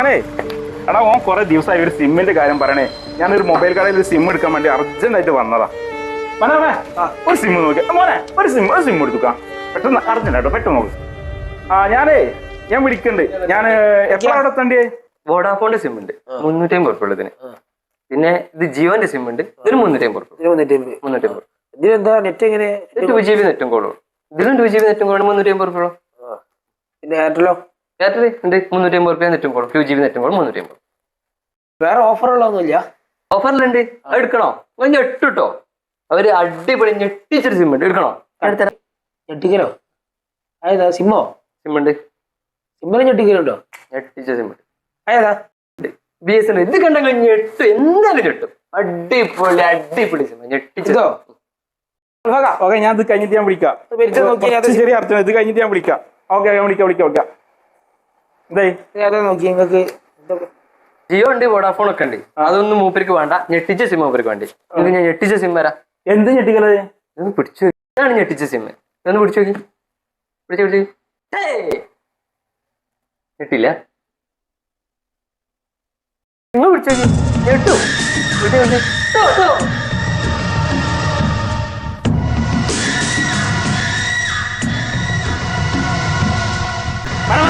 ഞാനേ എടാ ഓൻ കുറെ ദിവസമായി ഒരു സിമ്മിന്റെ കാര്യം പറയണേ. ഞാനൊരു മൊബൈൽ കടയിൽ ഒരു സിം എടുക്കാൻ വേണ്ടി അർജന്റായിട്ട് വന്നതാ. ഒരു സിം നോക്കി മോനെ, ഒരു സിം എടുത്തുക്കാം. പെട്ടെന്ന് അർജന്റ് കേട്ടോ, പെട്ടെന്ന് നോക്ക്. ഞാൻ വിളിക്കണ്ട്. ഞാൻ എപ്പോഴാണ് അവിടെ എത്തണ്ടേ? വോഡാഫോണിന്റെ സിം ഉണ്ട് 350 ഉള്ളതിന്. പിന്നെ ഇത് ജിയോന്റെ സിം ഉണ്ട്, ഇതിന് 350. ഇതിനെന്താ നെറ്റ് എങ്ങനെ? 2GB നെറ്റും കോളും. ഇതിലും 2GB നെറ്റും കോളും 350. പിന്നെ എയർടെല്ലോ? എയർടെൽ ഉണ്ട് 350 നെറ്റും കോളും, 2GB നെറ്റും കോളും 350. വേറെ ഓഫറുള്ളതൊന്നുമില്ല? ഓഫറിലുണ്ട്, അത് എടുക്കണോ? ഞെട്ടോ, അവര് അടിപൊളി ഞെട്ടിച്ചൊരു സിം ഉണ്ട്, എടുക്കണോ? ഞെട്ടിക്കലോ? ഏതാ സിമ്മോ? സിമ്മുണ്ട്, സിമ്മിന് ഞെട്ടിക്കലുണ്ടോ? ഞെട്ടിച്ച സിമ്മുണ്ട്. ഏതാ? BSNL. ഇത് കണ്ടെങ്കിൽ ഞെട്ടും, എന്തായാലും ഞെട്ടും. അടിപൊളി സിം, ഞെട്ടിച്ചോ. ഓക്കെ, ഞാൻ ഇത് കഴിഞ്ഞിട്ട് ഞാൻ വിളിക്കാം. ചെറിയ അർത്ഥം, ഇത് കഴിഞ്ഞിട്ട് ഞാൻ വിളിക്കാം. ഓക്കെ, ഞാൻ വിളിക്കാം. നോക്കി നിങ്ങൾക്ക് ജിയോ ഉണ്ട്, വോഡാഫോൺ ഒക്കെ ഉണ്ട്. അതൊന്നും മൂപ്പർക്ക് വേണ്ട, ഞെട്ടിച്ച സിം മൂപ്പർക്ക് വേണ്ടി. നിങ്ങൾക്ക് ഞാൻ ഞെട്ടിച്ച സിം വരാം. എന്ത് ഞെട്ടിക്കലത്? ഇതൊന്ന് പിടിച്ചു, ഇതാണ് ഞെട്ടിച്ച സിം. ഇതൊന്ന് പിടിച്ചു നോക്കി, പിടിച്ചു. ഞെട്ടില്ല, നിങ്ങൾ പിടിച്ചു നോക്കി, ഞെട്ടു.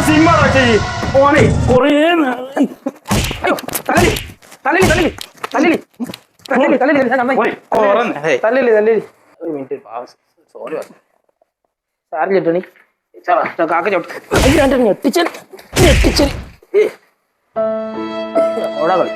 സിമ്മാണോ ചേച്ചി? ഓനെ കൊറേ ഒരു മിനിറ്റ്, സോറി സാറിൽ ഇട്ടണി കാക്ക ചോട്ട് ഞെട്ടിച്ചൽ ഓടാ കളി.